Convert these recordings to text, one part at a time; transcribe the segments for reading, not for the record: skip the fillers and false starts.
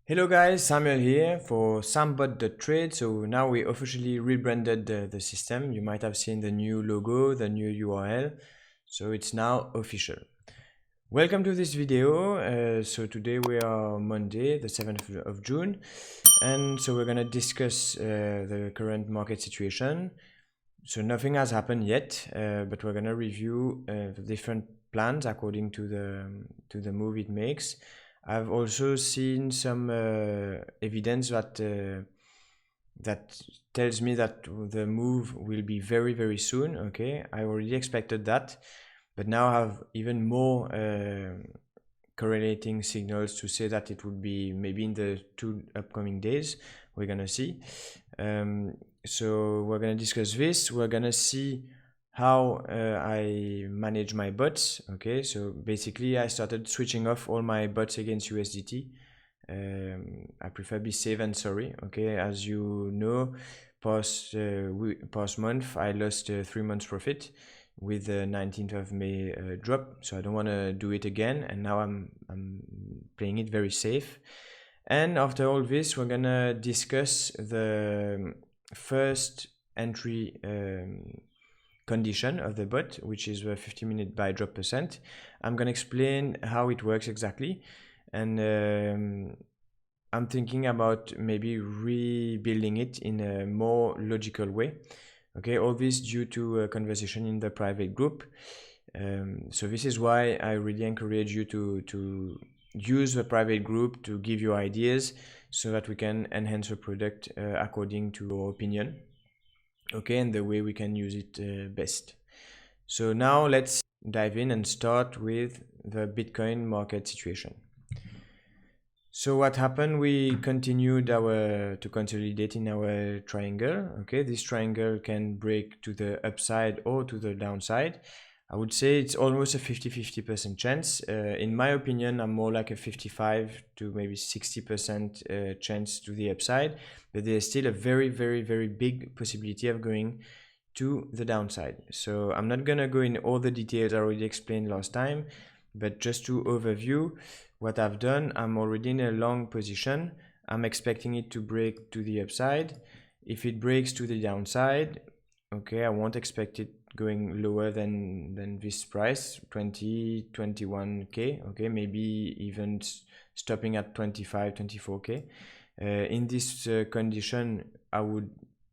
Hello guys, Samuel here for Sambot.trade. So now we officially rebranded the system. You might have seen the new logo, the new URL. So it's now official. Welcome to this video. So today we are Monday, the 7th of June. And so we're going to discuss the current market situation. So nothing has happened yet, but we're going to review the different plans according to the move it makes. I've also seen some evidence that tells me that the move will be very, very soon. Okay, I already expected that, but now I have even more correlating signals to say that it would be maybe in the 2 upcoming days. We're gonna see. So we're gonna discuss this. We're gonna see how I manage my bots. Okay, so basically I started switching off all my bots against USDT. I prefer be safe than sorry. Okay, as you know, past month I lost 3 months profit with the 19th of May drop, so I don't want to do it again, and now I'm playing it very safe. And after all this, we're gonna discuss the first entry condition of the bot, which is a 50-minute buy drop percent. I'm gonna explain how it works exactly, and I'm thinking about maybe rebuilding it in a more logical way. Okay, all this due to a conversation in the private group. So this is why I really encourage you to use the private group to give you ideas so that we can enhance the product according to your opinion. Okay, and the way we can use it best. So now let's dive in and start with the Bitcoin market situation. So what happened? We continued to consolidate in our triangle. Okay, this triangle can break to the upside or to the downside. I would say it's almost a 50-50% chance. In my opinion, I'm more like a 55 to maybe 60% chance to the upside, but there's still a very, very, very big possibility of going to the downside. So I'm not gonna go in all the details I already explained last time, but just to overview what I've done, I'm already in a long position. I'm expecting it to break to the upside. If it breaks to the downside, okay, I won't expect it going lower than this price, 21k. Okay, maybe even stopping at 24k. In this condition,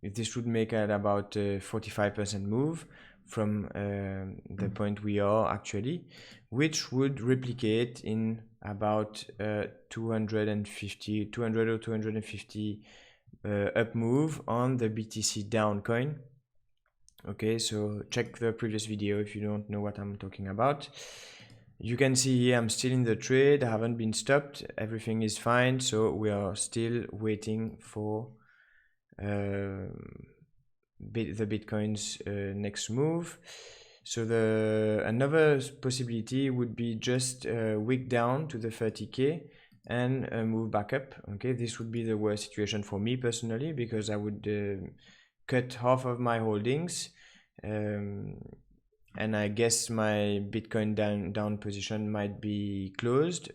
this would make it about 45% move from the point we are actually, which would replicate in about 200 or 250 up move on the BTC down coin. Okay, so check the previous video if you don't know what I'm talking about. You can see here I'm still in the trade. I haven't been stopped. Everything is fine. So we are still waiting for the Bitcoin's next move. So another possibility would be just wick down to the 30k and move back up. Okay, this would be the worst situation for me personally, because I would cut half of my holdings, and I guess my Bitcoin down position might be closed,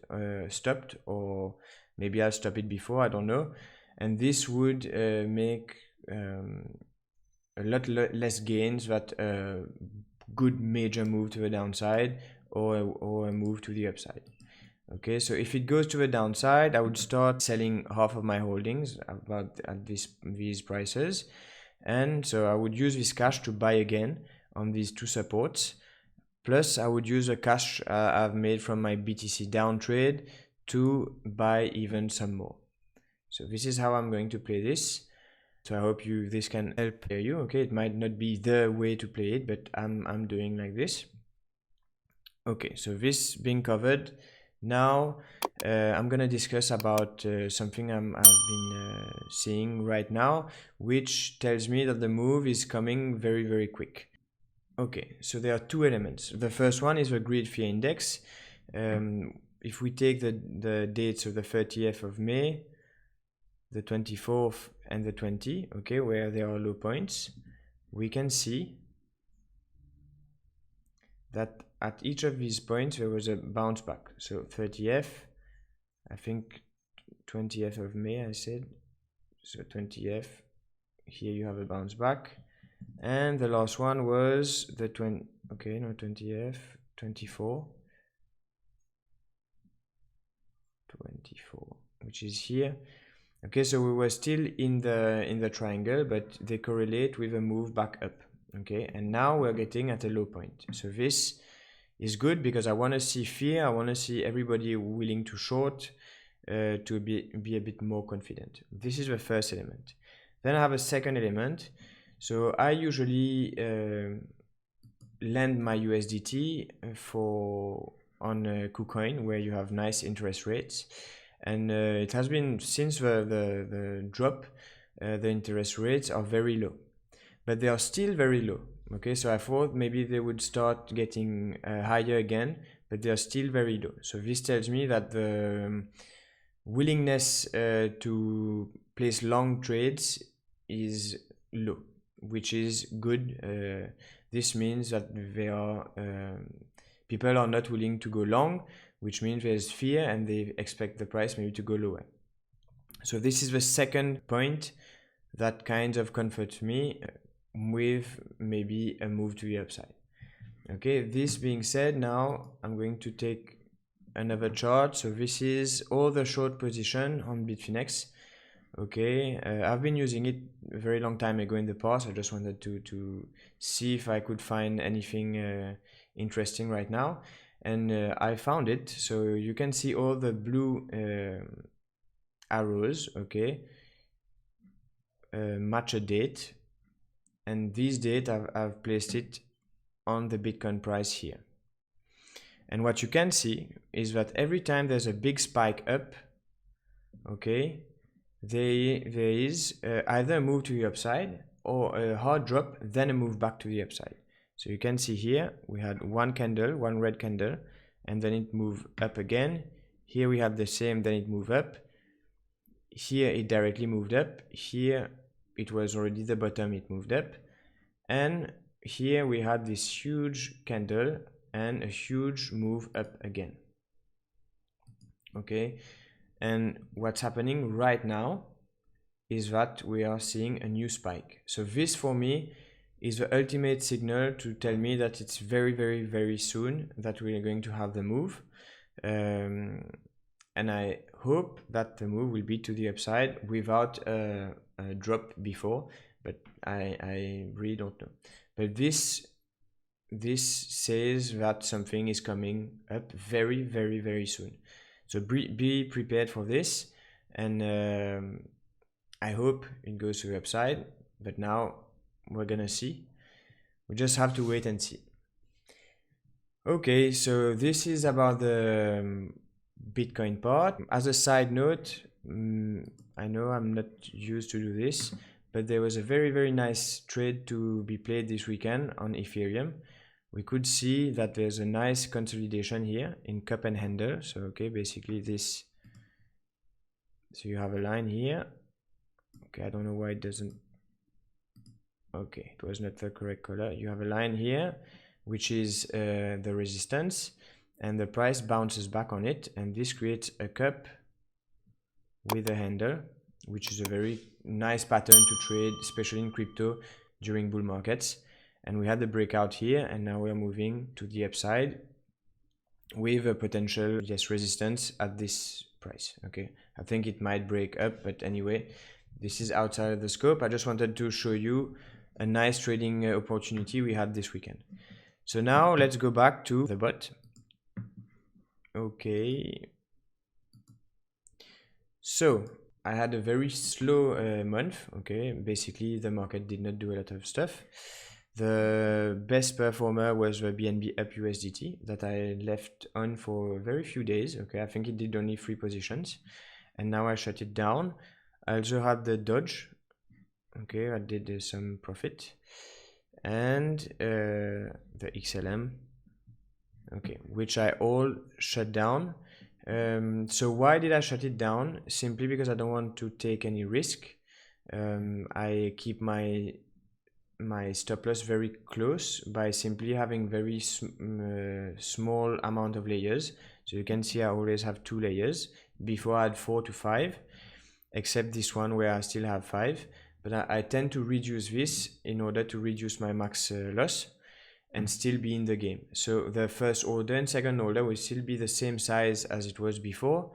stopped, or maybe I'll stop it before, I don't know. And this would make a lot less gains that a good major move to the downside or a move to the upside. Okay, so if it goes to the downside, I would start selling half of my holdings at these prices, and so I would use this cash to buy again on these two supports. Plus, I would use the cash I've made from my BTC down trade to buy even some more. So this is how I'm going to play this. So I hope this can help you. Okay, it might not be the way to play it, but I'm doing like this. Okay, so this being covered, now I'm gonna discuss about something I've been seeing right now, which tells me that the move is coming very, very quick. Okay, so there are two elements. The first one is the greed fear index. If we take the dates of the 30th of May, the 24th and the 20th, okay, where there are low points, we can see that at each of these points there was a bounce back. So 30th, I think 20th of May, I said. So 20th, here you have a bounce back. And the last one was the 20th, 24, which is here. Okay, so we were still in the triangle, but they correlate with a move back up. Okay, and now we're getting at a low point. So this is good because I want to see fear. I want to see everybody willing to short, to be a bit more confident. This is the first element. Then I have a second element. So I usually lend my USDT on KuCoin, where you have nice interest rates. And it has been, since the drop, the interest rates are very low, but they are still very low. Okay, so I thought maybe they would start getting higher again, but they are still very low. So this tells me that the willingness to place long trades is low, which is good. This means that people are not willing to go long, which means there's fear and they expect the price maybe to go lower. So this is the second point that kind of comforts me with maybe a move to the upside. Okay, this being said, now I'm going to take another chart. So this is all the short position on Bitfinex. Okay, I've been using it a very long time ago in the past. I just wanted to see if I could find anything interesting right now, and I found it. So you can see all the blue arrows. Okay, match a date, and this date I've placed it on the Bitcoin price here. And what you can see is that every time there's a big spike up, okay, there is either a move to the upside or a hard drop, then a move back to the upside. So you can see here we had one candle, one red candle, and then it moved up again. Here we have the same, then it moved up. Here it directly moved up. Here it was already the bottom, it moved up. And here we had this huge candle and a huge move up again. Okay, and what's happening right now is that we are seeing a new spike. So this for me is the ultimate signal to tell me that it's very, very, very soon that we are going to have the move. And I hope that the move will be to the upside without a drop before, but I really don't know. But this says that something is coming up very, very, very soon. So be prepared for this, and I hope it goes to the upside, but now we're gonna see. We just have to wait and see. Okay, so this is about the Bitcoin part. As a side note, I know I'm not used to do this, but there was a very, very nice trade to be played this weekend on Ethereum. We could see that there's a nice consolidation here in cup and handle. So okay, basically this, so you have a line here. Okay, I don't know why it doesn't, okay, it was not the correct color. You have a line here, which is the resistance, and the price bounces back on it, and this creates a cup with a handle, which is a very nice pattern to trade, especially in crypto during bull markets. And we had the breakout here, and now we are moving to the upside with a potential, yes, resistance at this price. Okay, I think it might break up, but anyway, this is outside of the scope. I just wanted to show you a nice trading opportunity we had this weekend. So now let's go back to the bot. Okay, so I had a very slow month. Okay, basically the market did not do a lot of stuff. The best performer was the BNB up USDT that I left on for very few days. Okay, I think it did only 3 positions, and now I shut it down. I also had the Dodge. Okay, I did some profit, and the XLM. Okay, which I all shut down. So why did I shut it down? Simply because I don't want to take any risk. I keep my my stop loss very close by simply having very small amount of layers. So you can see I always have 2 layers. Before I had 4 to 5, except this one where I still have 5. But I tend to reduce this in order to reduce my max loss and still be in the game. So the first order and second order will still be the same size as it was before,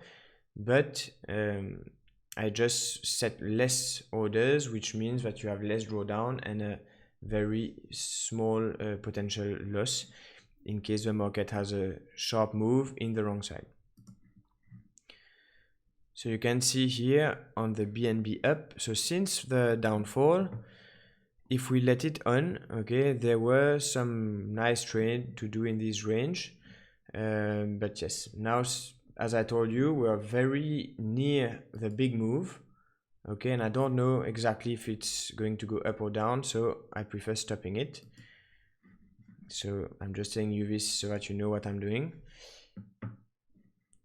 but I just set less orders, which means that you have less drawdown and a very small potential loss in case the market has a sharp move in the wrong side. So you can see here on the BNB up, so since the downfall, if we let it on, okay, there were some nice trade to do in this range, but yes, now as I told you, we are very near the big move, okay, and I don't know exactly if it's going to go up or down, so I prefer stopping it. So I'm just telling you this so that you know what I'm doing.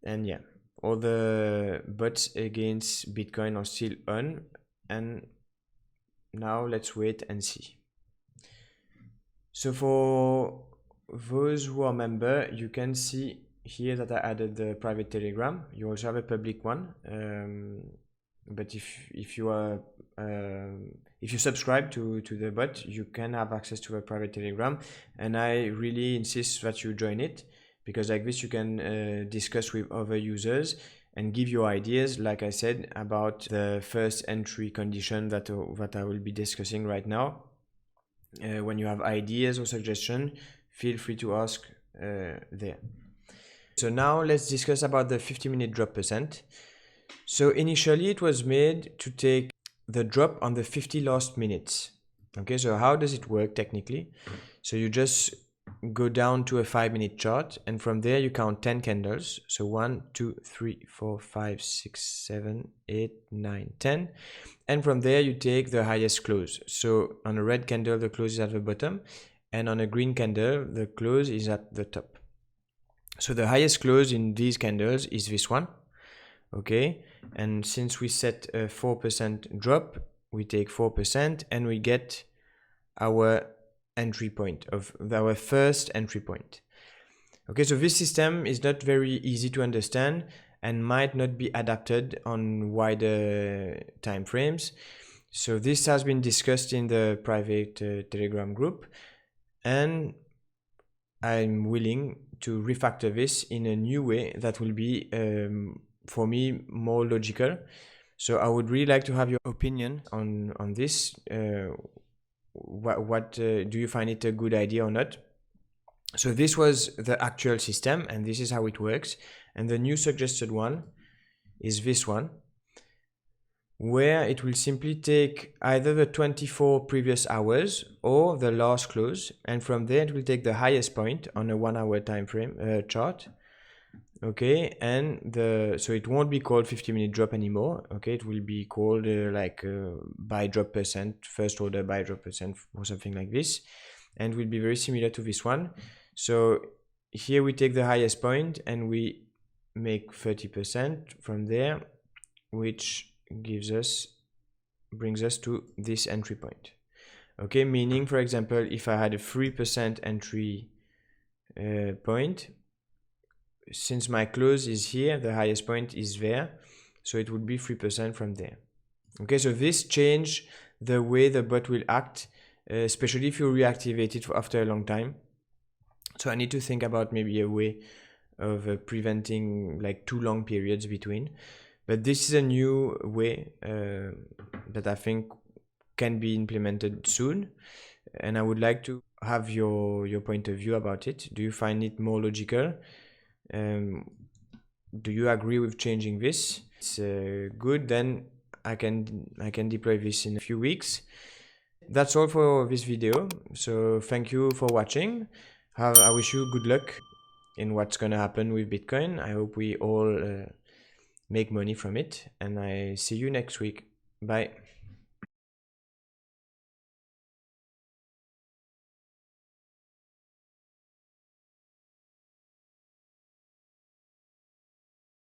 And yeah, all the bots against Bitcoin are still on, and now let's wait and see. So for those who are member, you can see here that I added the private Telegram. You also have a public one, but if you subscribe to the bot, you can have access to a private Telegram, and I really insist that you join it, because like this you can discuss with other users and give your ideas, like I said, about the first entry condition that I will be discussing right now. When you have ideas or suggestions, feel free to ask there. So now let's discuss about the 50-minute drop percent. So initially it was made to take the drop on the 50 last minutes. Okay, so how does it work technically? So you just go down to a 5-minute chart, and from there you count 10 candles. So 1, 2, 3, 4, 5, 6, 7, 8, 9, 10. And from there you take the highest close. So on a red candle, the close is at the bottom, and on a green candle, the close is at the top. So the highest close in these candles is this one. Okay, and since we set a 4% drop, we take 4% and we get our entry point of our first entry point. Okay, so this system is not very easy to understand and might not be adapted on wider time frames. So this has been discussed in the private Telegram group, and I'm willing to refactor this in a new way that will be for me more logical. So I would really like to have your opinion on this. What do you find it a good idea or not? So this was the actual system, and this is how it works. And the new suggested one is this one, where it will simply take either the 24 previous hours or the last close, and from there it will take the highest point on a 1-hour time frame chart. Okay, and so it won't be called 50-minute drop anymore. Okay, it will be called buy drop percent, first order buy drop percent, or something like this, and will be very similar to this one. So here we take the highest point and we make 30% from there, which brings us to this entry point. Okay, meaning, for example, if I had a 3% entry point, since my close is here, the highest point is there, so it would be 3% from there. Okay, so this changed the way the bot will act, especially if you reactivate it after a long time. So I need to think about maybe a way of preventing like too long periods between. But this is a new way that I think can be implemented soon, and I would like to have your point of view about it. Do you find it more logical? Do you agree with changing this? It's good, then I can deploy this in a few weeks. That's all for this video. So thank you for watching. I wish you good luck in what's gonna happen with Bitcoin. I hope we all make money from it, and I see you next week. Bye.